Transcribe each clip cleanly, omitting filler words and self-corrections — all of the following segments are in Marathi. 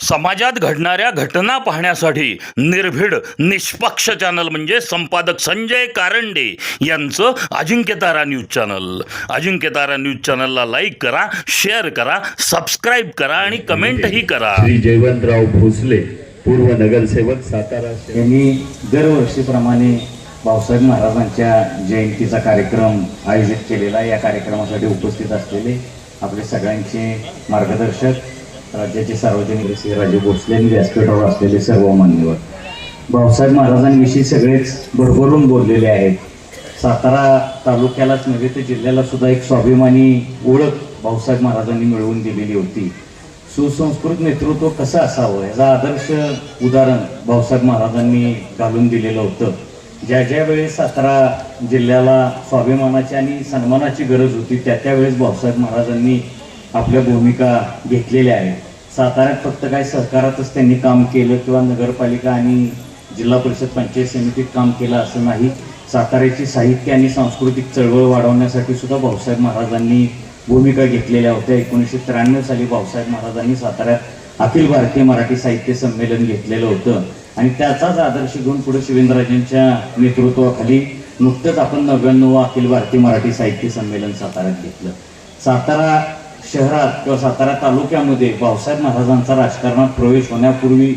समाजात घडणाऱ्या घटना पाहण्यासाठी निर्भीड निष्पक्ष चॅनल म्हणजे संपादक संजय कारंडे यांचं Ajinkyatara news channel. Ajinkyatara news चॅनलला लाईक करा, शेअर करा, सबस्क्राईब करा आणि कमेंटही करा. श्री जयवंतराव भोसले पूर्व नगरसेवक सातारा यांनी दरवर्षीप्रमाणे भाऊसाहेब महाराजांच्या जयंतीचा कार्यक्रम आयोजित केलेला. या कार्यक्रमासाठी उपस्थित असलेले आपले सगळ्यांचे मार्गदर्शक, राज्याचे सार्वजनिक श्री राजे भोसले आणि व्यासपीठावर असलेले सर्व मान्यवर, भाऊसाहेब महाराजांविषयी सगळेच भरभरून बोललेले आहेत. सातारा तालुक्यालाच नव्हे तर जिल्ह्याला सुद्धा एक स्वाभिमानी ओळख भाऊसाहेब महाराजांनी मिळवून दिलेली होती. सुसंस्कृत नेतृत्व कसं असावं याचा आदर्श उदाहरण भाऊसाहेब महाराजांनी घालून दिलेलं होतं. ज्या ज्या वेळेस सातारा जिल्ह्याला स्वाभिमानाची आणि सन्मानाची गरज होती त्यावेळेस भाऊसाहेब महाराजांनी आपल्या भूमिका घेतलेल्या आहेत. साताऱ्यात फक्त काय सहकारातच त्यांनी काम केलं किंवा नगरपालिका आणि जिल्हा परिषद पंचायत समितीत काम केलं असं नाही. साताऱ्याची साहित्य आणि सांस्कृतिक चळवळ वाढवण्यासाठी सुद्धा भाऊसाहेब महाराजांनी भूमिका घेतलेल्या होत्या. 1993 साली भाऊसाहेब महाराजांनी साताऱ्यात अखिल भारतीय मराठी साहित्य संमेलन घेतलेलं होतं आणि त्याचाच आदर्श घेऊन पुढे शिवेंद्रराजांच्या नेतृत्वाखाली नुकतंच आपण 99 अखिल भारतीय मराठी साहित्य संमेलन साताऱ्यात घेतलं. सातारा शहरात किंवा सातारा तालुक्यामध्ये भाऊसाहेब महाराजांचा राजकारणात प्रवेश होण्यापूर्वी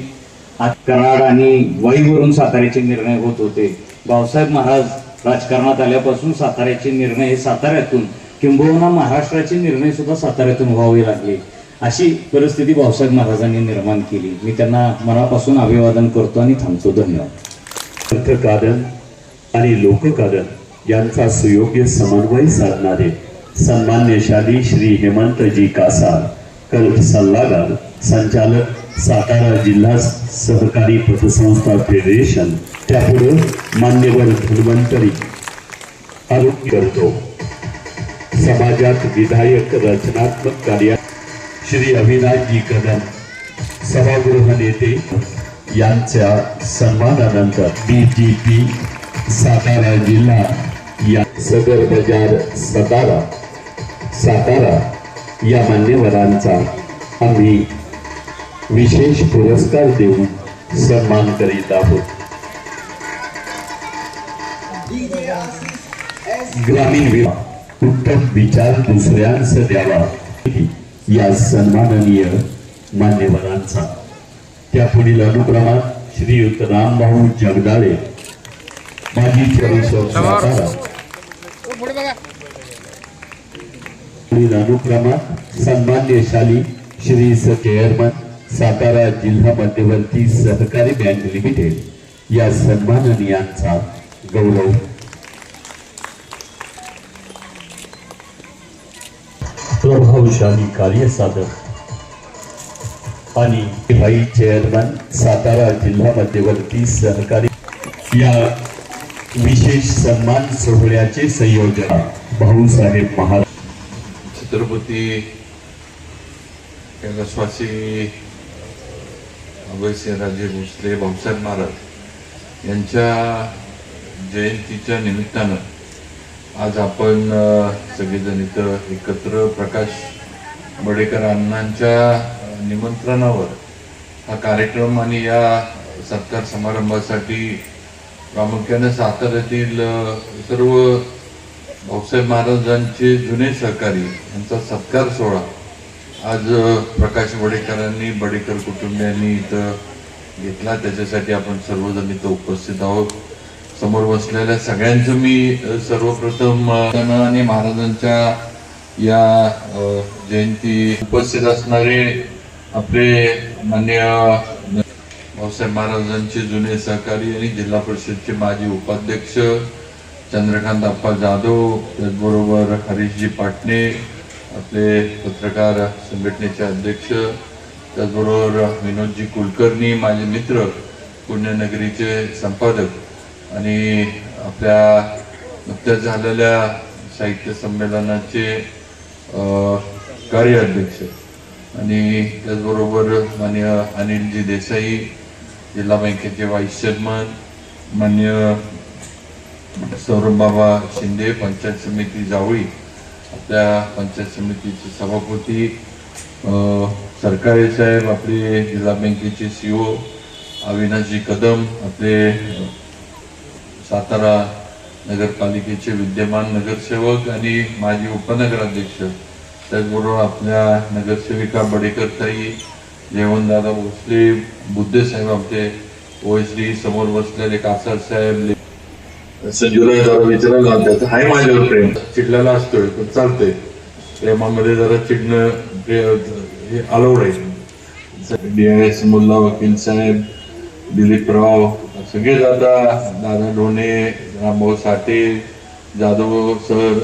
कराड आणि वाईवरून साताऱ्याचे निर्णय होत होते. भाऊसाहेब महाराज राजकारणात आल्यापासून साताऱ्याचे निर्णय हे साताऱ्यातून किंबहुना महाराष्ट्राचे निर्णय सुद्धा साताऱ्यातून व्हावे लागले. अशी परिस्थिती भाऊसाहेब महाराजांनी निर्माण केली. मी त्यांना मनापासून अभिवादन करतो आणि थांबतो. धन्यवाद. अर्थकारण आणि लोककारण यांचा सुयोग्य समन्वय साधणारे सन्मान्यशाली श्री हेमंतजी कासार, कल सल्लागार, संचालक सातारा जिल्हा सहकारी पतसंस्था फेडरेशन, त्यापुढे मान्यवर धन्वंतरी आरोग्य करतो. समाजात विधायक रचनात्मक कार्य श्री अविनाशजी कदम, सभागृह नेते यांच्या सन्मानानंतर BJP सातारा जिल्हा या सदर बाजार सातारा या मान्यवरांचा आम्ही विशेष पुरस्कार देऊन सन्मान करीत आहोत. ग्रामीण उत्तम विचार दुसऱ्यांस द्यावा या सन्माननीय मान्यवरांचा. त्या पुढील अनुक्रमात श्रीयुत रामभाऊ जगदाळे, माजी परिषद सातारा. पुढील अनुक्रमात सन्मान्यशाली श्री चेअरमन सातारा जिल्हा मध्यवर्ती सहकारी बँक लिमिटेड या सन्माननीयांचा गौरव. प्रभावशाली कार्यसाधक आणि व्हाईस चेअरमन सातारा जिल्हा मध्यवर्ती सहकारी या विशेष सन्मान सोहळ्याचे संयोजक भाऊसाहेब महाराज. छत्रपती कैलासवासी अभयसिंहराजे भोसले भाऊसाहेब महाराज यांच्या जयंतीच्या निमित्तानं आज आपण सगळेजण इथं एकत्र प्रकाश बडेकर अण्णांच्या निमंत्रणावर हा कार्यक्रम आणि या सत्कार समारंभासाठी प्रामुख्याने साताऱ्यातील सर्व भाऊसाहेब महाराजांचे जुने सहकारी यांचा सत्कार सोहळा आज प्रकाश बडेकरांनी, बडेकर कुटुंबियांनी इथं घेतला. त्याच्यासाठी आपण सर्वजण इथं उपस्थित आहोत. समोर बसलेल्या सगळ्यांचं मी सर्वप्रथम आणि महाराजांच्या या जयंती उपस्थित असणारे आपले मान्य भाऊसाहेब महाराजांचे जुने सहकारी आणि जिल्हा परिषदचे माजी उपाध्यक्ष चंद्रकांत अप्पा जाधव, त्याचबरोबर हरीशजी पाटणे, आपले पत्रकार संघटनेचे अध्यक्ष, त्याचबरोबर विनोदजी कुलकर्णी, माझे मित्र, पुण्यनगरीचे संपादक आणि आपल्या नुकत्याच झालेल्या साहित्य संमेलनाचे कार्य अध्यक्ष आणि त्याचबरोबर मान्य अनिलजी देसाई, जिल्हा बँकेचे व्हाईस चेअरमन, मान्य सौरभबाबा शिंदे, पंचायत समिती जावळी, आपल्या पंचायत समितीचे सभापती सरकारी साहेब, आपले जिल्हा बँकेचे CEO अविनाशजी कदम, आपले सातारा नगरपालिकेचे विद्यमान नगरसेवक आणि माजी उपनगराध्यक्ष, त्याचबरोबर आपल्या नगरसेविका बडेकरताई, जेवणदादा भोसले, बुद्धे साहेब, आपले OSD, समोर बसलेले कासार साहेब, संजूला जरा विचारायला त्याचं हाय माझ्यावर प्रेम चिडलेला असतोय पण चालतंय, प्रेमामध्ये जरा चिडणं हे अलाउड आहे. DIS मुल्ला वकील साहेब, दिलीपराव, सगळेच आता दादा ढोणे, रामभाऊ साठे, जाधव सर,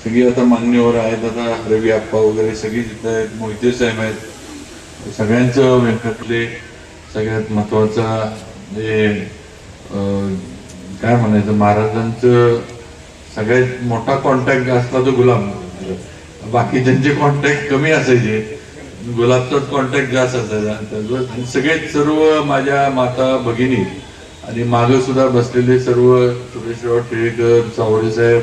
सगळी आता मान्यवर आहेत. आता रवी आप्पा वगैरे सगळी तिथे आहेत, मोहिते साहेब आहेत. सगळ्यांचं व्यंकटले सगळ्यात महत्वाचा जे काय म्हणायचं, महाराजांचं सगळ्यात मोठा कॉन्टॅक्ट असला तो गुलाब. बाकी ज्यांचे कॉन्टॅक्ट कमी असायचे, गुलाबचाच कॉन्टॅक्ट जास्त असायचा. आणि सगळेच सर्व माझ्या माता भगिनी आणि मागं सुद्धा बसलेले सर्व सुरेशराव टिळेकर, चावरे साहेब,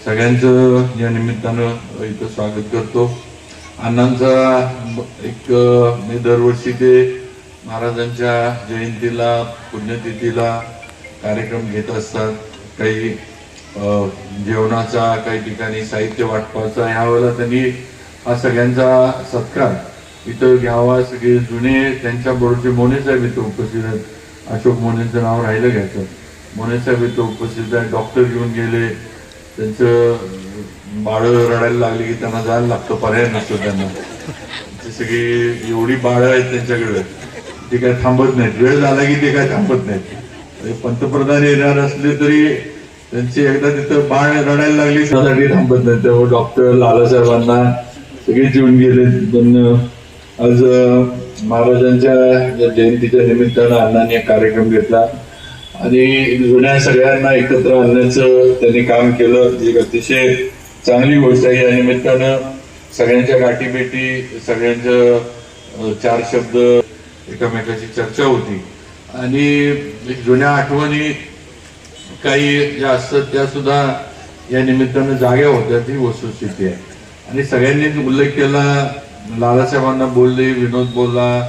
सगळ्यांचं या निमित्तानं इथं स्वागत करतो. अण्णांचा एक मी दरवर्षी ते महाराजांच्या जयंतीला, पुण्यतिथीला कार्यक्रम घेत असतात. काही जेवणाचा, काही ठिकाणी साहित्य वाटपाचा. ह्या वेळेला त्यांनी हा सगळ्यांचा सत्कार इथं घ्यावा. सगळे जुने त्यांच्या बरोबरचे मोने साहेब इथं उपस्थित आहेत. अशोक मोनेंचं नाव राहिलं घ्यायचं. मोने साहेब इथं उपस्थित आहेत. डॉक्टर घेऊन गेले, त्यांचं बाळं रडायला लागली की त्यांना जायला लागतं, पर्याय नसतो त्यांना. ते सगळी एवढी बाळं आहेत त्यांच्याकडे, ते काय थांबत नाहीत. वेळ झाला की ते काय थांबत नाहीत. पंतप्रधान येणार असले तरी त्यांची एकदा तिथं बाळ रडायला लागली त्यासाठी थांबत नाही. त्यामुळे डॉक्टर लालासाहेबांना सगळेच येऊन गेले. पण आज महाराजांच्या जयंतीच्या निमित्तानं अण्णांनी एक कार्यक्रम घेतला आणि जुन्या सगळ्यांना एकत्र आणण्याचं त्यांनी काम केलं. एक अतिशय चांगली गोष्ट आहे. या निमित्तानं सगळ्यांच्या गाठीभेटी, सगळ्यांचं चार शब्द एकमेकाची चर्चा होती आणि जुन्या आठवणी काही ज्या असतात त्या सुद्धा या निमित्तानं जाग्या होत्या. ती वस्तुस्थिती आहे. आणि सगळ्यांनीच उल्लेख केला, लालासाहेबांना बोलले, विनोद बोलला,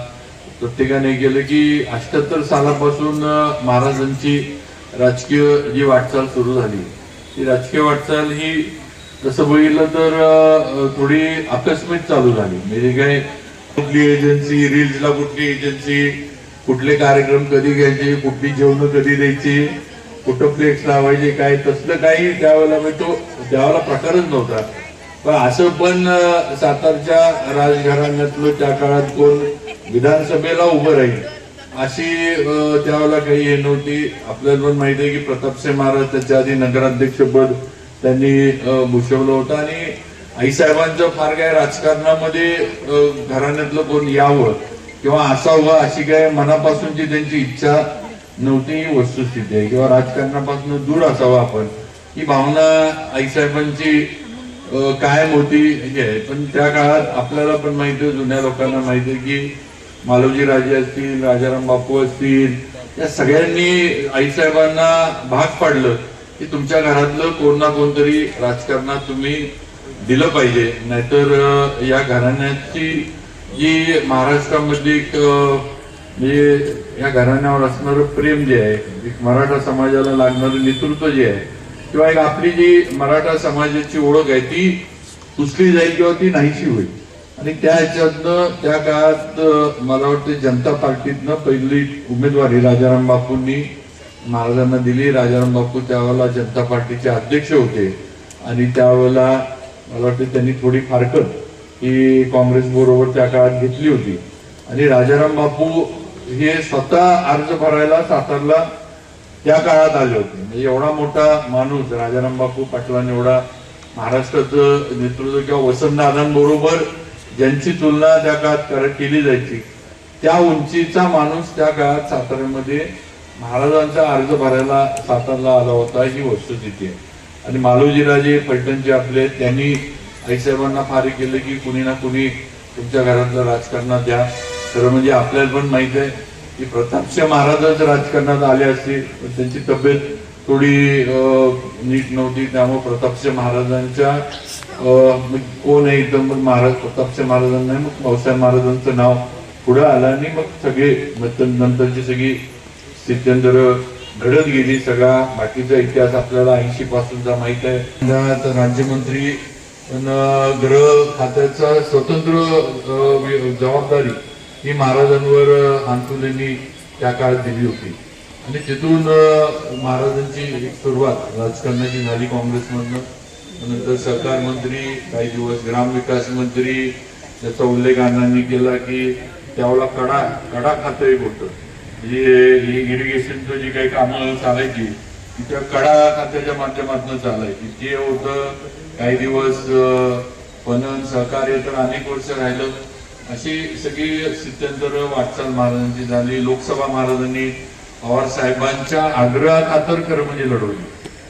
प्रत्येकाने केलं की 78 सालापासून महाराजांची राजकीय जी वाटचाल सुरू झाली, ती राजकीय वाटचाल ही तसं बघितलं तर थोडी आकस्मिक चालू झाली. म्हणजे काय, कुठली एजन्सी, रील्सला कुठली एजन्सी, कुठले कार्यक्रम कधी घ्यायचे, कुठली जेवण कधी द्यायची, कुठं फ्लेक्स लावायचे, काय तसलं काही त्यावेळेला त्यावेळेला प्रकारच नव्हता. पण असं पण सातारच्या राजघराण्यातलं त्या काळात कोण विधानसभेला उभं राहील अशी त्यावेळेला काही हे नव्हती. आपल्याला पण माहिती आहे की प्रतापसिंह महाराज त्याच्या आधी नगराध्यक्षपद त्यांनी भूषवलं होतं आणि आईसाहेबांचं फार काय राजकारणामध्ये घराण्यातलं कोण यावं किंवा असावं अशी काय मनापासूनची त्यांची इच्छा नव्हती. ही वस्तुस्थिती आहे. किंवा राजकारणापासून दूर असावं आपण, ही भावना आईसाहेबांची कायम होती हे आहे. पण त्या काळात आपल्याला पण माहिती आहे, जुन्या लोकांना माहिती आहे की मालोजी राजे असतील, राजाराम बापू असतील, या सगळ्यांनी आईसाहेबांना भाग पाडलं की तुमच्या घरातलं कोण ना कोणतरी राजकारणात तुम्ही दिलं पाहिजे. नाहीतर या घराण्याची जी महाराष्ट्रामध्ये एक म्हणजे या घराण्यावर असणारं प्रेम जे आहे, एक मराठा समाजाला लागणारं नेतृत्व जे आहे किंवा एक आपली जी मराठा समाजाची ओळख आहे ती पुसली जाईल किंवा ती नाहीशी होईल. आणि त्या ह्याच्यातनं त्या काळात मला वाटतं जनता पार्टीतनं पहिली उमेदवारी राजाराम बापूंनी महाराजांना दिली. राजाराम बापू त्यावेळेला जनता पार्टीचे अध्यक्ष होते आणि त्यावेळेला मला वाटतं त्यांनी थोडी फारकत ही काँग्रेस बरोबर त्या काळात घेतली होती. आणि राजाराम बापू हे स्वतः अर्ज भरायला सातारला त्या काळात आले होते. म्हणजे एवढा मोठा माणूस राजाराम बापू पाटलांनी एवढा महाराष्ट्राचं नेतृत्व किंवा वसंतदादांबरोबर ज्यांची तुलना त्या काळात केली जायची त्या उंचीचा माणूस त्या काळात साताऱ्यामध्ये महाराजांचा अर्ज भरायला सातारला आला होता. ही वस्तुस्थिती आहे. आणि मालोजीराजे फलटणचे आपले, त्यांनी आईसाहेबांना फार केलं की कुणी ना कुणी तुमच्या घरातलं राजकारणात द्या. खरं म्हणजे आपल्याला पण माहित आहे की प्रतापसिंह महाराजच राजकारणात आले असते पण त्यांची तब्येत थोडी नीट नव्हती. त्यामुळे प्रतापसिंह महाराजांच्या मग कोण आहे एकदम मग महाराज प्रतापसिंह महाराजांना मग भाऊसाहेब महाराजांचं नाव पुढे आलं आणि मग सगळे नंतरची सगळी स्थित्यंतर घडत गेली. सगळा बाकीचा इतिहास आपल्याला 80 पासूनचा माहित आहे. आता राज्यमंत्री पण गृह खात्याचा स्वतंत्र जबाबदारी ही महाराजांवर हानफुलेंनी त्या काळात दिली होती आणि तिथून महाराजांची एक सुरुवात राजकारणाची झाली काँग्रेसमधनं. नंतर सहकार मंत्री, काही दिवस ग्रामविकास मंत्री, त्याचा उल्लेख अण्णांनी केला की त्यावेळेला कडा खातं एक होतं, जी इरिगेशनचं जी काही कामं चालायची ती त्या कडा खात्याच्या माध्यमातून चालायची. ते होतं काही दिवस. पणन सहकार्य तर अनेक वर्ष राहिलं. अशी सगळी स्थित्यंतर वाटचाल महाराजांची झाली. लोकसभा महाराजांनी पवार साहेबांच्या आग्रहाखातर खरं म्हणजे लढवली.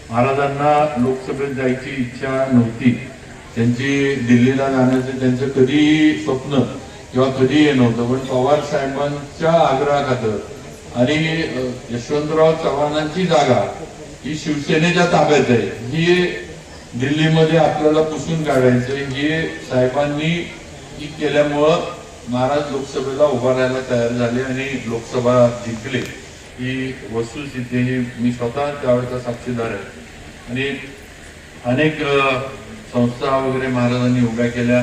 महाराजांना लोकसभेत जायची इच्छा नव्हती. त्यांची दिल्लीला जाण्याचं त्यांचं कधी स्वप्न किंवा कधी हे नव्हतं, पण पवार साहेबांच्या आग्रहाखातर आणि यशवंतराव चव्हाणांची जागा ही शिवसेनेच्या ताब्यात आहे, ही दिल्लीमध्ये आपल्याला पुसून काढायचं हे साहेबांनी केल्यामुळं महाराज लोकसभेला उभा राहायला तयार झाले आणि लोकसभा जिंकले. ही वस्तुस्थिती ही मी स्वतः त्यावेळेचा साक्षीदार आहे. आणि अनेक संस्था वगैरे महाराजांनी उभ्या केल्या.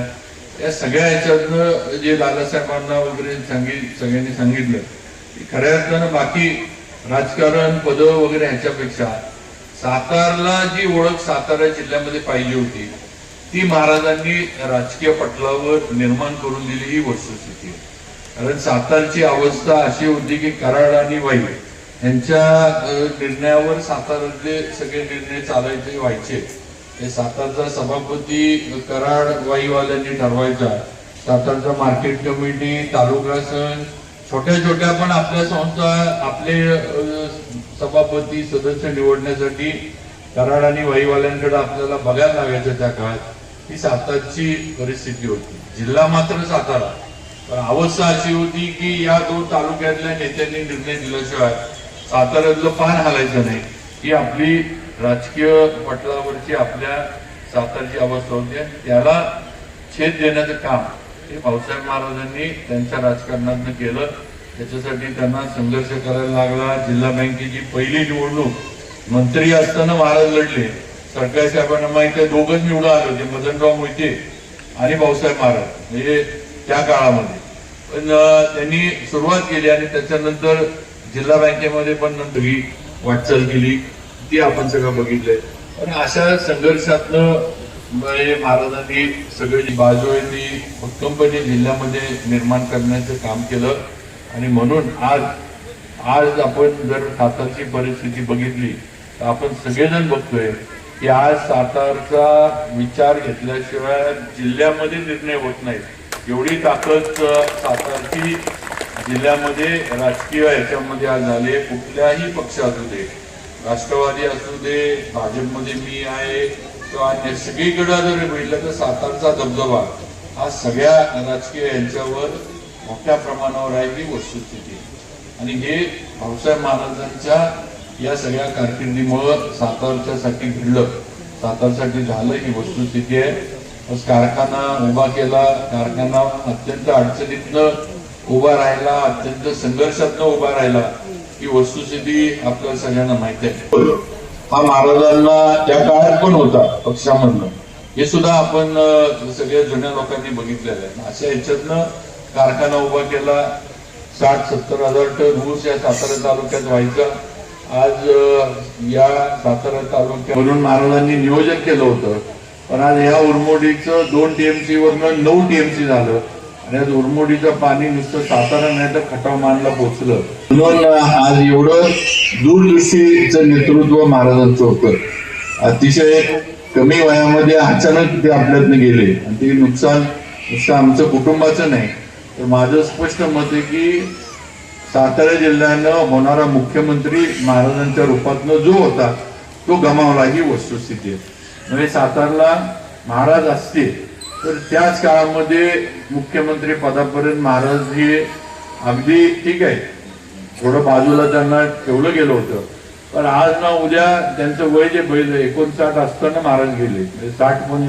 या सगळ्या ह्याच्यातनं जे दादासाहेबांना वगैरे सगळ्यांनी सांगितलं की खऱ्या अर्थानं बाकी राजकारण पद वगैरे ह्याच्यापेक्षा सातारला जी ओळख सातारा जिल्ह्यामध्ये पाहिजे होती ती महाराजांनी राजकीय पटलावर निर्माण करून दिली. ही वस्तुस्थिती आहे. कारण सातारची अवस्था अशी होती की कराड आणि वाई यांच्या निर्णयावर सातारातले सगळे निर्णय चालायचे व्हायचे. हे सातारचा सभापती कराड वाईवाल्यांनी ठरवायचा. सातारचा मार्केट कमिटी, तालुका संघ, छोट्या छोट्या पण आपल्या संस्था आपले सभापती सदस्य निवडण्यासाठी कराड आणि वाईवाल्यांकडे आपल्याला बघायला लागायचं. त्या काळात ही सातारची परिस्थिती होती. जिल्हा मात्र सातारा, पण अवस्था अशी होती की या 2 तालुक्यातल्या नेत्यांनी निर्णय दिल्याशिवाय साताऱ्यातलं पान हलायचं नाही. ही आपली राजकीय पटलावरची आपल्या सातारची अवस्था होती. त्याला छेद देण्याचं काम हे भाऊसाहेब महाराजांनी त्यांच्या राजकारणातनं केलं. त्याच्यासाठी त्यांना संघर्ष करायला लागला. जिल्हा बँकेची पहिली निवडणूक मंत्री असताना महाराज लढले. सरकारी साहेबांना माहिती आहे, दोघंच निवडून आले होते, मदनराव मोहिते आणि भाऊसाहेब महाराज म्हणजे त्या काळामध्ये. पण त्यांनी सुरुवात केली आणि त्याच्यानंतर जिल्हा बँकेमध्ये पण नंतर ही वाटचाल केली, ती आपण सगळं बघितलंय. पण अशा संघर्षातनं महाराजांनी सगळी बाजू आहे ती भक्कमपणे जिल्ह्यामध्ये निर्माण करण्याचं काम केलं. आणि म्हणून आज आपण जर सातारची परिस्थिती बघितली तर आपण सगळेजण बघतोय की आज सातारचा विचार घेतल्याशिवाय जिल्ह्यामध्ये निर्णय होत नाही. एवढी ताकद सातारची जिल्ह्यामध्ये राजकीय ह्याच्यामध्ये आज झाले. कुठल्याही पक्ष असू दे, राष्ट्रवादी असू दे, भाजपमध्ये मी आहे किंवा अन्य सगळीकडे जर बघितलं तर सातारचा दबदबा हा सगळ्या राजकीय यांच्यावर मोठ्या प्रमाणावर आहे. ही वस्तुस्थिती आणि हे भाऊसाहेब महाराजांच्या या सगळ्या कारकिर्दीमुळं सातारच्यासाठी घडलं, सातारसाठी झालं. ही वस्तुस्थिती आहे. कारखाना उभा केला, कारखाना अत्यंत अडचणीतनं उभा राहिला, अत्यंत संघर्षातनं उभा राहिला. ही वस्तुस्थिती आपल्याला सगळ्यांना माहिती आहे. हा महाराजांना त्या काळात पण होता पक्षामधनं, हे सुद्धा आपण सगळ्या जुन्या लोकांनी बघितलेलं आहे. अशा ह्याच्यातनं कारखाना उभा केला. 60-70 हजार टन ऊस या सातारा तालुक्यात व्हायचा. आज या सातारा तालुक्यात म्हणून महाराजांनी नियोजन केलं होतं, पण आज या उरमोडीचं 2 TMC वरनं 9 TMC झालं. आणि आज उरमोडीचं पाणी नुसतं सातारा नाही तर खटावमानला पोचलं. म्हणून आज एवढं दूरदृष्टीचं नेतृत्व महाराजांचं होतं. अतिशय कमी वयामध्ये अचानक ते आपल्यातनं गेले आणि ते नुकसान आमचं कुटुंबाचं नाही तर माझं स्पष्ट मत आहे की सातारा जिल्ह्यानं होणारा मुख्यमंत्री महाराजांच्या रूपातनं जो होता तो गमावला. ही वस्तुस्थिती आहे. म्हणजे सातारला महाराज असते तर त्याच काळामध्ये मुख्यमंत्री पदापर्यंत महाराज हे अगदी ठीक आहे, थोडं बाजूला त्यांना ठेवलं गेलं होतं. पण आज ना उद्या त्यांचं वय जे बैल 59 असताना महाराज गेले. 60 पण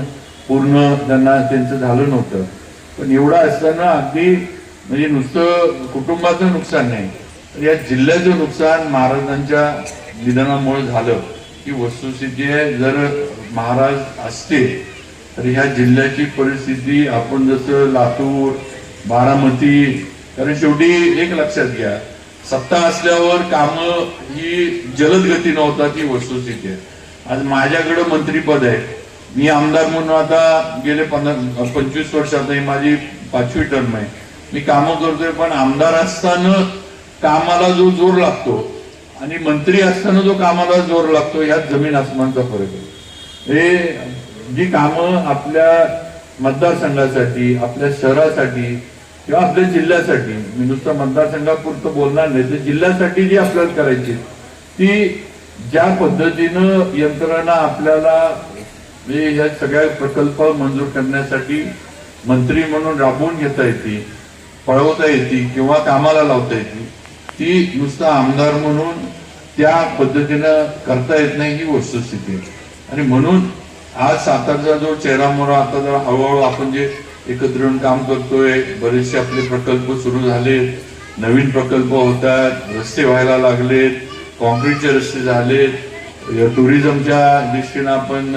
पूर्ण त्यांचं झालं नव्हतं. पण एवढं असताना अगदी म्हणजे नुसतं कुटुंबाचं नुकसान नाही तर या जिल्ह्याचं नुकसान महाराजांच्या निधनामुळे झालं ही वस्तुस्थिती आहे. जर महाराज असते तर ह्या जिल्ह्याची परिस्थिती आपण जसं लातूर, बारामती, कारण शेवटी एक लक्षात घ्या, सत्ता असल्यावर कामं ही जलद गतीनं होतात ही वस्तुस्थिती आहे. आज माझ्याकडे मंत्रीपद आहे, मी आमदार म्हणून आता गेले 25 वर्ष, आता ही माझी 5वी टर्म आहे, मी कामं करतोय. पण आमदार असताना कामाला जो जोर लागतो आणि मंत्री असताना जो कामाला जोर लागतो यात जमीन आसमानचा फरक आहे. हे जी कामं आपल्या मतदारसंघासाठी, आपल्या शहरासाठी किंवा आपल्या जिल्ह्यासाठी, मी नुसतं मतदारसंघापुरतं बोलणार नाही, तर जिल्ह्यासाठी जी आपल्याला करायची ती ज्या पद्धतीनं यंत्रणा आपल्याला म्हणजे या सगळ्या प्रकल्प मंजूर करण्यासाठी मंत्री म्हणून राबवून घेता येते, पळवता येते किंवा कामाला लावता येते, ती नुसतं आमदार म्हणून त्या पद्धतीनं करता येत नाही ही वस्तुस्थिती आहे. आणि म्हणून आज सातारचा जो चेहरामोहरा आता जर हळूहळू आपण जे एकत्र येऊन काम करतोय, बरेचसे आपले प्रकल्प सुरू झालेत, नवीन प्रकल्प होतात, रस्ते व्हायला लागलेत, कॉन्क्रीटचे रस्ते झालेत, टुरिझमच्या दृष्टीनं आपण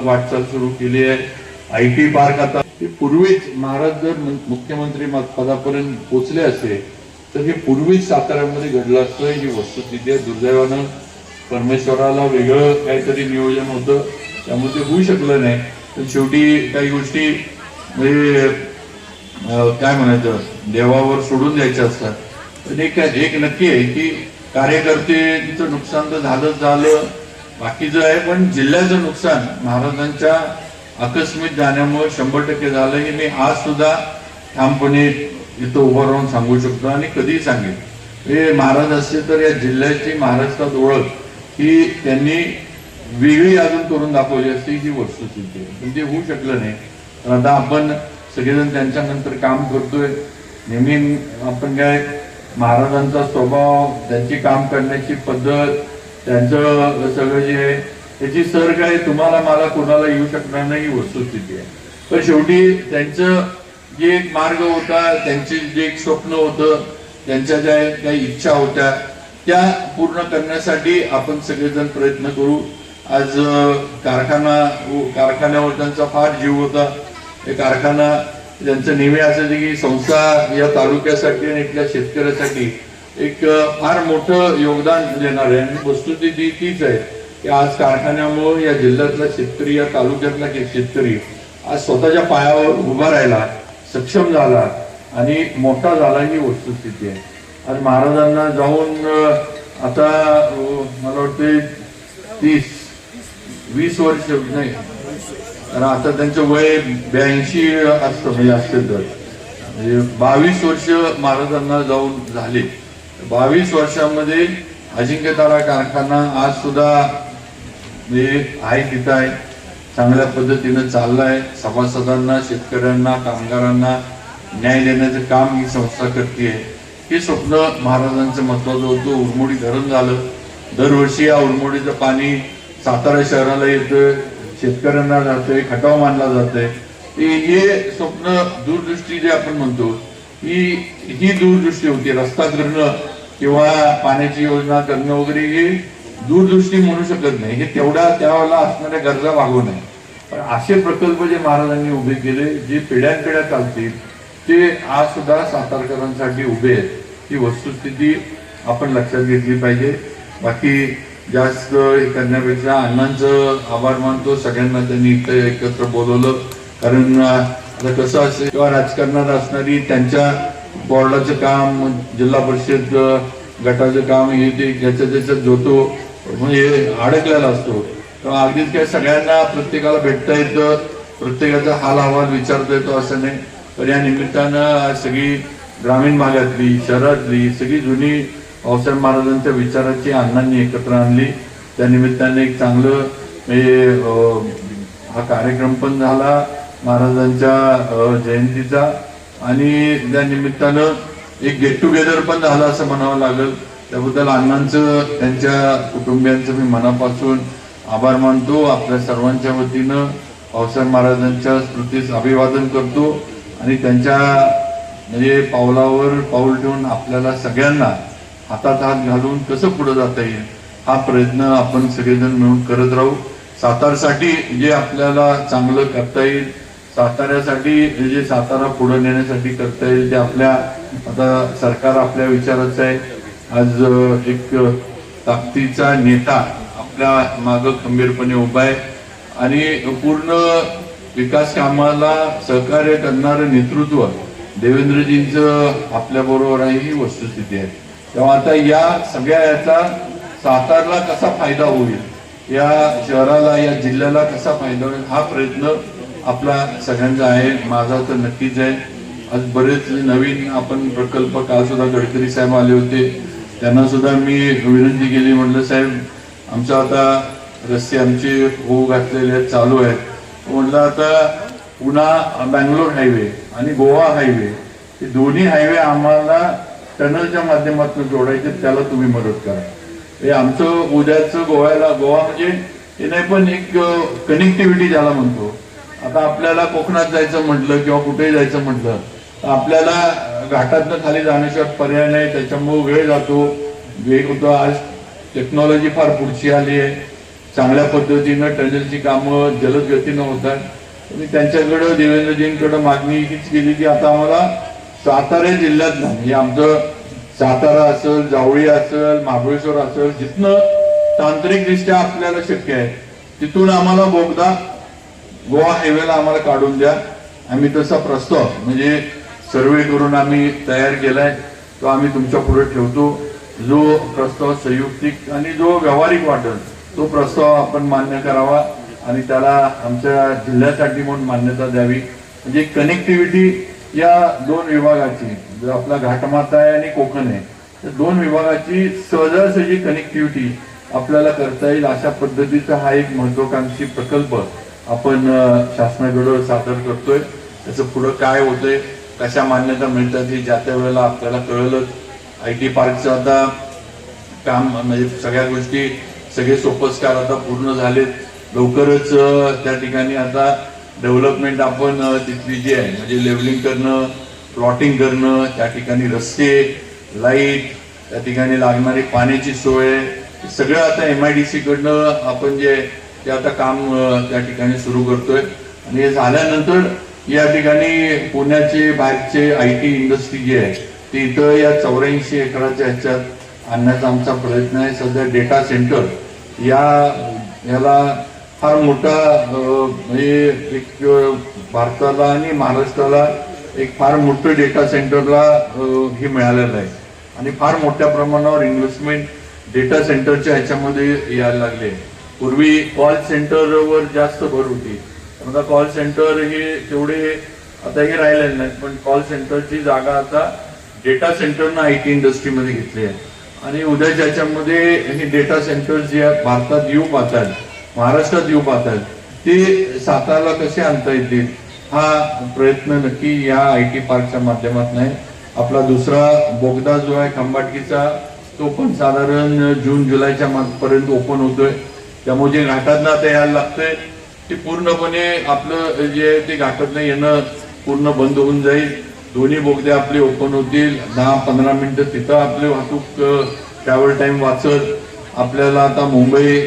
वाटचाल सुरू केली आहे, IT पार्क. आता पूर्वीच महाराज जर मुख्यमंत्री पदापर्यंत पोहोचले असते तर हे पूर्वीच साताऱ्यामध्ये घडलं असतं ही वस्तुस्थिती आहे. दुर्दैवानं परमेश्वराला वेगळं काहीतरी नियोजन होतं त्यामुळे ते होऊ शकलं नाही. पण शेवटी काही गोष्टी म्हणजे काय म्हणायचं, देवावर सोडून द्यायच्या असतात. पण एक नक्की आहे की कार्यकर्त्यांचं नुकसान तर झालं, बाकीचं आहे, पण जिल्ह्याचं नुकसान महाराजांच्या आकस्मिक जाण्यामुळे 100% झालं. हे मी आज सुद्धा ठामपणे इथं उभं राहून सांगू शकतो आणि कधीही सांगेन. हे महाराज असते तर या जिल्ह्याची महाराष्ट्रात ओळख ही त्यांनी वेगळी अजून करून दाखवली असती ही वस्तुस्थिती आहे. पण ते होऊ शकलं नाही. तर आता आपण सगळेजण त्यांच्या नंतर काम करतोय. नेहमी आपण काय महाराजांचा स्वभाव, त्यांची काम करण्याची पद्धत, त्यांचं सगळं जे आहे त्याची सर काय तुम्हाला मला कोणाला येऊ शकणार नाही ही वस्तुस्थिती आहे. पण शेवटी त्यांचं जे एक मार्ग होता, त्यांचे जे एक स्वप्न होतं, त्यांच्या ज्या काही इच्छा होत्या त्या पूर्ण करण्यासाठी आपण सगळेजण प्रयत्न करू. आज कारखान्यावर त्यांचा फार जीव होता. हे कारखाना त्यांचं नेहमी असायचं की संस्था या तालुक्यासाठी आणि इथल्या शेतकऱ्यासाठी एक फार मोठं योगदान देणार आहे. आणि वस्तुस्थिती तीच आहे की आज कारखान्यामुळे या जिल्ह्यातला शेतकरी, या तालुक्यातला शेतकरी आज स्वतःच्या पायावर उभा राहिला, सक्षम झाला आणि मोठा झाला ही वस्तुस्थिती आहे. आज महाराजांना जाऊन आता मला वाटते 20 वर्ष नाही, कारण आता त्यांचं वय 82 असतं, म्हणजे असेल तर म्हणजे 22 वर्ष महाराजांना जाऊन झाले. 22 वर्षांमध्ये अजिंक्यतारा कारखाना आज सुद्धा म्हणजे आहे तिथं आहे, चांगल्या पद्धतीनं चाललाय. सभासदांना, शेतकऱ्यांना, कामगारांना न्याय देण्याचं काम ही संस्था करते. हे स्वप्न महाराजांचं महत्वाचं होतं. उरमोडी धरण झालं, दरवर्षी या उरमोडीचं पाणी सातारा शहराला येतं, शेतकऱ्यांना जातंय, खटाव मानला जातंय. हे स्वप्न, दूरदृष्टी जे आपण म्हणतो ही दूरदृष्टी होती. रस्ता करणं किंवा पाण्याची योजना करणं वगैरे हे दूरदृष्टी म्हणू शकत नाही, हे त्यावेळेला असणाऱ्या गरजा भागवू नये. पण असे प्रकल्प जे महाराजांनी उभे केले, जे पिढ्यानपिढ्या चालतील, ते आज सुद्धा सातारकरांसाठी उभे आहेत. ही वस्तुस्थिती आपण लक्षात घेतली पाहिजे. बाकी जास्त करण्यापेक्षा अण्णांचं आभार मानतो. सगळ्यांना त्यांनी इथं एकत्र बोलवलं, कारण आता कसं असेल किंवा राजकारणात असणारी त्यांच्या बोर्डाचं काम, जिल्हा परिषद गटाचं काम, हे ते ज्याच्या त्याच्यात जोतो म्हणजे अडकलेला असतो. तेव्हा अगदीच काय सगळ्यांना प्रत्येकाला भेटता येतं, प्रत्येकाचा हाल अहवाल विचारता येतो असं नाही. तर या निमित्तानं सगळी ग्रामीण भागातली, शहरातली सगळी जुनी भाऊसाहेब महाराजांच्या विचाराची अण्णांनी एकत्र आणली. त्या निमित्ताने एक चांगलं हा कार्यक्रम पण झाला महाराजांच्या जयंतीचा, आणि त्या निमित्तानं एक गेट टुगेदर पण झालं असं म्हणावं लागेल. त्याबद्दल अण्णांचं, त्यांच्या कुटुंबियांचं मी मनापासून आभार मानतो. आपल्या सर्वांच्या वतीनं भाऊसाहेब महाराजांच्या स्मृतीस अभिवादन करतो आणि त्यांच्या म्हणजे पावलावर पाऊल ठेवून आपल्याला सगळ्यांना हातात हात घालून कसं पुढे जाता येईल हा प्रयत्न आपण सगळेजण मिळून करत राहू. सातारसाठी जे आपल्याला चांगलं करता येईल, साताऱ्यासाठी जे सातारा पुढे नेण्यासाठी करता येईल ते आपल्या आता सरकार आपल्या विचाराचं आहे. आज एक ताकदीचा नेता आपल्या मागं खंबीरपणे उभा आहे आणि पूर्ण विकास कामाला सहकार्य करणारं नेतृत्व देवेंद्रजींचं आपल्या बरोबर आहे ही वस्तुस्थिती आहे. तेव्हा आता या सगळ्या याचा सातारला कसा फायदा होईल, या शहराला या जिल्ह्याला कसा फायदा होईल हा प्रयत्न आपला सगळ्यांचा आहे. माझा तर नक्कीच आहे. आज बरेच नवीन आपण प्रकल्प, काल सुद्धा गडकरी साहेब आले होते, त्यांना सुद्धा मी विनंती केली, म्हटलं साहेब आमचं आता रस्ते आमचे होऊ घातलेले आहेत, चालू आहेत. म्हटलं आता पुणा बँगलोर हायवे आणि गोवा हायवे हे दोन्ही हायवे आम्हाला टनलच्या माध्यमातून जोडायचे, त्याला तुम्ही मदत करा. हे आमचं उद्याचं गोवा म्हणजे हे नाही पण एक कनेक्टिव्हिटी ज्याला म्हणतो. आता आपल्याला कोकणात जायचं म्हटलं किंवा कुठेही जायचं म्हटलं तर आपल्याला घाटातनं खाली जाण्याशिवाय पर्याय नाही, त्याच्यामुळे वेळ जातो, वेग होतो. आज टेक्नॉलॉजी फार पुढची आली आहे, चांगल्या पद्धतीनं टनेलची कामं जलद गतीनं होतात. मी त्यांच्याकडं देवेंद्रजींकडं मागणी हीच केली की आता आम्हाला सातारा जिल्ह्यात म्हणजे आमचं सातारा असेल, जावळी असेल, महाबळेश्वर असेल, जिथनं तांत्रिकदृष्ट्या आपल्याला शक्य आहे तिथून आम्हाला बोगदा गोवा हायवेला आम्हाला काढून द्या. आम्ही तसा प्रस्ताव म्हणजे सर्वे करून आम्ही तयार केलाय, तो आम्ही तुमच्या पुढे ठेवतो. जो प्रस्ताव संयुक्तिक आणि जो व्यावहारिक वाटेल तो प्रस्ताव आपण मान्य करावा आणि त्याला आमच्या जिल्ह्यासाठी म्हणून मान्यता द्यावी. म्हणजे कनेक्टिव्हिटी या दोन विभागाची, जो आपला घाटमाता आहे आणि कोकण आहे, त्या दोन विभागाची सहजासहजी कनेक्टिव्हिटी आपल्याला करता येईल अशा पद्धतीचा हा एक महत्वाकांक्षी प्रकल्प आपण शासनाकडे सादर करतोय. त्याचं पुढं काय होतंय, कशा मान्यता मिळतात हे ज्या त्या वेळेला आपल्याला कळलंच. IT पार्कचं आता काम म्हणजे सगळ्या गोष्टी सगळे सोपस्कार आता पूर्ण झालेत. लवकरच त्या ठिकाणी आता डेव्हलपमेंट आपण तिथली जी आहे म्हणजे लेवलिंग करणं, प्लॉटिंग करणं, त्या ठिकाणी रस्ते, लाईट, त्या ठिकाणी लागणारी पाण्याची सोय सगळं आता MIDC कडनं आपण जे ते आता काम त्या ठिकाणी सुरू करतोय. आणि हे झाल्यानंतर या ठिकाणी पुण्याचे बाहेरचे IT इंडस्ट्री जी आहे ती इथं या 84 एकराच्या ह्याच्यात आणण्याचा आमचा प्रयत्न आहे. सध्या डेटा सेंटर याला फार मोठा म्हणजे एक भारताला आणि महाराष्ट्राला एक फार मोठं डेटा सेंटरला हे मिळालेलं आहे आणि फार मोठ्या प्रमाणावर इन्व्हेस्टमेंट डेटा सेंटरच्या ह्याच्यामध्ये यायला लागले. पूर्वी कॉल सेंटरवर जास्त भर होती, आता कॉल सेंटर हे तेवढे आता हे राहिलेले नाहीत, पण कॉल सेंटरची जागा आता डेटा सेंटरनं IT इंडस्ट्रीमध्ये घेतली आहे. आणि उद्याच्या ह्याच्यामध्ये हे डेटा सेंटर जे भारतात येऊ पाहतात, महाराष्ट्रात येऊ पाहतात, ते सातारला कसे आणता येतील हा प्रयत्न नक्की या IT पार्कच्या माध्यमातून आहे. आपला दुसरा बोगदा जो आहे खंबाटकीचा तो पण साधारण जून-जुलैच्या पर्यंत ओपन होतोय. त्यामुळे जे घाटातनं आता यायला लागतंय ते पूर्णपणे आपलं जे ते घाटातनं येणं पूर्ण बंद होऊन जाईल. दोन्ही बोगदे आपले ओपन होतील. 10-15 मिनिटं तिथं आपले वाहतूक ट्रॅव्हल टाइम वाचत. आपल्याला आता मुंबई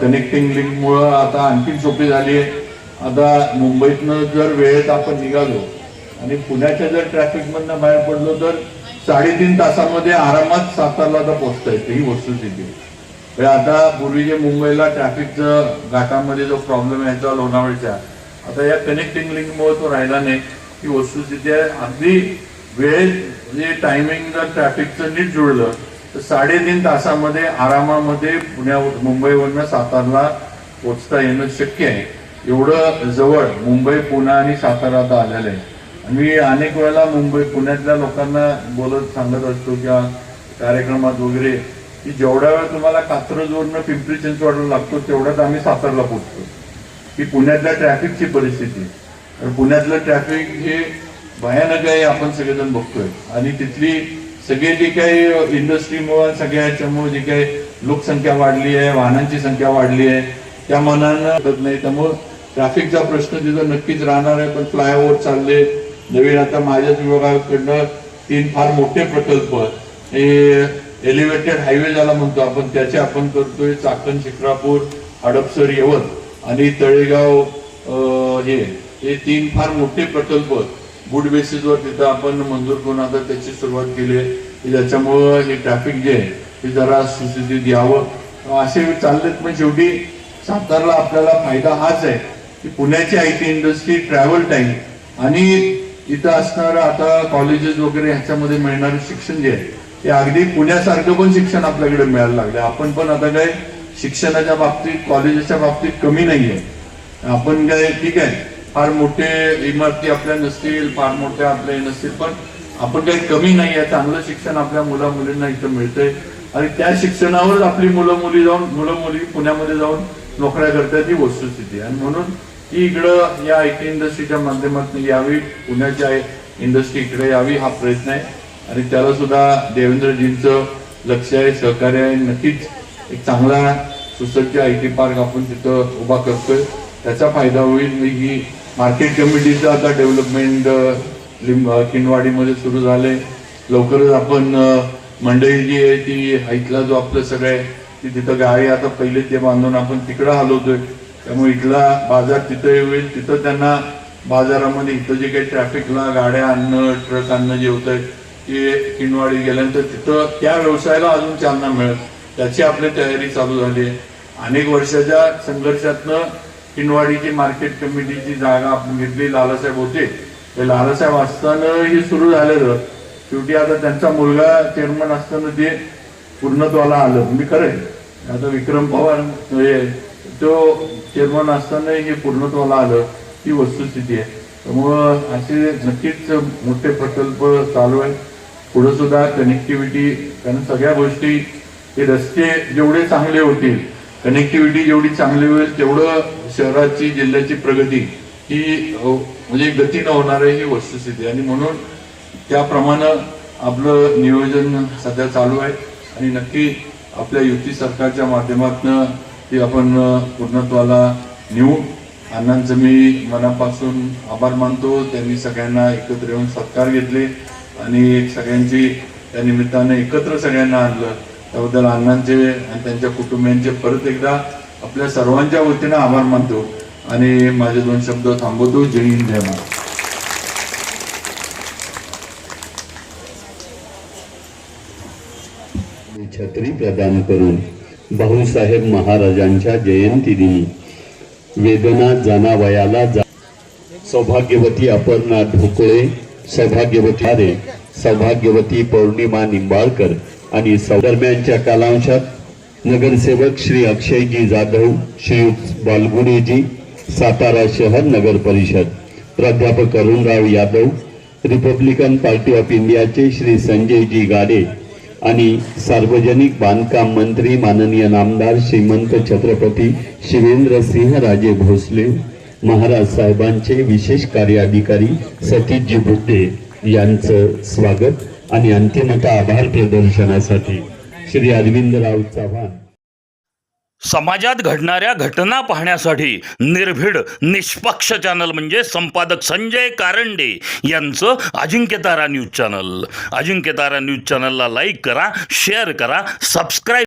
कनेक्टिंग लिंकमुळं आता आणखी सोपी झाली आहे. आता मुंबईतनं जर वेळेत आपण निघालो आणि पुण्याच्या जर ट्रॅफिकमधनं बाहेर पडलो तर 3.5 तासामध्ये आरामात सातारला आता पोहोचता येते, ही वस्तुस्थिती. आता पूर्वी जे मुंबईला ट्रॅफिकचं घाटामध्ये जो प्रॉब्लेम यायचा लोणावळ्याच्या, आता या कनेक्टिंग लिंकमुळे तो राहिला नाही, ही वस्तुस्थिती आहे. अगदी वेळेत जे टायमिंग जर ट्रॅफिकचं नीट जुळलं तर 3.5 तासामध्ये आरामामध्ये मुंबईवरनं सातारला पोहोचता येणं शक्य आहे. एवढं जवळ मुंबई, पुणे आणि सातारा आता आलेलं आहे. आणि मी अनेक वेळेला मुंबई पुण्यातल्या लोकांना बोलत सांगत असतो किंवा कार्यक्रमात वगैरे की जेवढ्या वेळ तुम्हाला कात्रजवरनं पिंपरी चिंचवडला लागतो तेवढ्यात आम्ही सातारला पोहोचतो. की पुण्यातल्या ट्रॅफिकची परिस्थिती, पुण्यातलं ट्रॅफिक हे भयानक आहे, आपण सगळेजण बघतोय. आणि तिथली सगळी जी काही इंडस्ट्रीमुळे सगळ्या ह्याच्यामुळे जी काही लोकसंख्या वाढली आहे, वाहनांची संख्या वाढली आहे, त्या मानानं नाही. त्यामुळं ट्रॅफिकचा प्रश्न तिथं नक्कीच राहणार आहे, पण फ्लायओव्हर चालले नवीन. आता माझ्याच विभागाकडनं 3 फार मोठे प्रकल्प, हे एलिव्हेटेड हायवे ज्याला म्हणतो आपण, त्याचे आपण करतोय. चाकण, शिक्रापूर, हडपसर, यवत आणि तळेगाव, हे 3 फार मोठे प्रकल्प गुड बेसिसवर तिथं आपण मंजूर करून आता त्याची सुरुवात केली आहे, की ज्याच्यामुळं हे ट्रॅफिक जे आहे ते जरा सुस्थितीत यावं. असे चाललेत. पण शेवटी सातारला आपल्याला फायदा हाच आहे की पुण्याची IT इंडस्ट्री, ट्रॅव्हल टाइम आणि इथं असणारं आता कॉलेजेस वगैरे ह्याच्यामध्ये मिळणारं शिक्षण जे आहे ते अगदी पुण्यासारखं पण शिक्षण आपल्याकडे मिळायला लागलं. आपण पण आता काय शिक्षणाच्या बाबतीत, कॉलेजेसच्या बाबतीत कमी नाहीये. आपण काय ठीक आहे, फार मोठे इमारती आपल्या नसतील, फार मोठ्या आपल्या नसतील, पण आपण काही कमी नाही आहे. चांगलं शिक्षण आपल्या मुला मुलींना इथं मिळतंय आणि त्या शिक्षणावर आपली मुलं मुली पुण्यामध्ये जाऊन नोकऱ्या करतात, ही वस्तुस्थिती. आणि म्हणून ही इकडं या IT इंडस्ट्रीच्या माध्यमातून यावी, पुण्याच्या इंडस्ट्री इकडे यावी हा प्रयत्न आहे. आणि त्याला सुद्धा देवेंद्रजींचं लक्ष आहे, सहकार्य आहे. नक्कीच एक चांगला सुसज्ज IT पार्क आपण तिथं उभा करतोय, त्याचा फायदा होईल. ही मार्केट कमिटीचं आता डेव्हलपमेंट किनवाडीमध्ये सुरू झाले. लवकरच आपण मंडई जी आहे ती इथला जो आपलं सगळं आहे ती तिथं गाडी आता पहिले ते बांधून आपण तिकडं हलवतोय. त्यामुळे इथला बाजार तिथं होईल. तिथं त्यांना बाजारामध्ये इथं जे काही ट्रॅफिकला गाड्या आणणं, ट्रक आणणं जे होतंय ते किनवाडी गेल्यानंतर तिथं त्या व्यवसायाला अजून चालना मिळेल, त्याची आपली तयारी चालू झाली आहे. अनेक वर्षाच्या संघर्षातनं किनवाडीची मार्केट कमिटीची जागा आपण घेतली, लालासाहेब होते. ते लालासाहेब असताना हे सुरू झालेलं. शेवटी आता त्यांचा मुलगा चेअरमन असताना ते पूर्णत्वाला आलं. मी खरंय आता विक्रम पवार तो चेअरमन असताना हे पूर्णत्वाला आलं, ही वस्तुस्थिती आहे. त्यामुळं असे नक्कीच मोठे प्रकल्प चालू आहे. पुढे सुद्धा कनेक्टिव्हिटी, कारण सगळ्या गोष्टी, हे रस्ते जेवढे चांगले होतील, कनेक्टिव्हिटी जेवढी चांगली होईल, तेवढं शहराची, जिल्ह्याची प्रगती ही म्हणजे गतीनं होणार आहे, ही वस्तुस्थिती. आणि म्हणून त्याप्रमाणे आपलं नियोजन सध्या चालू आहे आणि नक्की आपल्या युती सरकारच्या माध्यमातून ती आपण पूर्णत्वाला नेऊ. अण्णांचं मी मनापासून आभार मानतो. त्यांनी सगळ्यांना एकत्र येऊन सत्कार घेतले आणि सगळ्यांची त्या निमित्ताने एकत्र सगळ्यांना आणलं. त्याबद्दल अण्णांचे आणि त्यांच्या कुटुंबियांचे परत एकदा आपल्या सर्वांच्या वतीनं आभार मानतो आणि माझे 2 शब्द थांबवतो. जय हिंद, जय महाराष्ट्र. छत्री प्रदान करून भाऊसाहेब महाराजांच्या जयंती दिनी वेदना जाणावयाला सौभाग्यवती अपर्णा ढोकळे, सौभाग्यवती आरे, सौभाग्यवती पौर्णिमा निंबाळकर आणि दरम्यानच्या कालांशात नगरसेवक श्री अक्षयजी जाधव, श्री बालगुडेजी, सातारा शहर नगर परिषद, प्राध्यापक Arunrao Yadav, Republican party of इंडियाचे श्री संजयजी गाडे आणि सार्वजनिक बांधकाम मंत्री माननीय नामदार श्रीमंत छत्रपती शिवेंद्र सिंह राजे भोसले महाराज साहेबांचे विशेष कार्य अधिकारी सतीशजी बुड्डे यांचं स्वागत आणि अंतिमतः आभार प्रदर्शनासाठी श्री अरविंदराव चव्हाण. समाजात घडणाऱ्या घटना पाहण्यासाठी निर्भीड निष्पक्ष चॅनल म्हणजे संपादक संजय कारंडे यांचं Ajinkyatara news channel. Ajinkyatara news चॅनलला लाईक करा, शेअर करा, सबस्क्राईब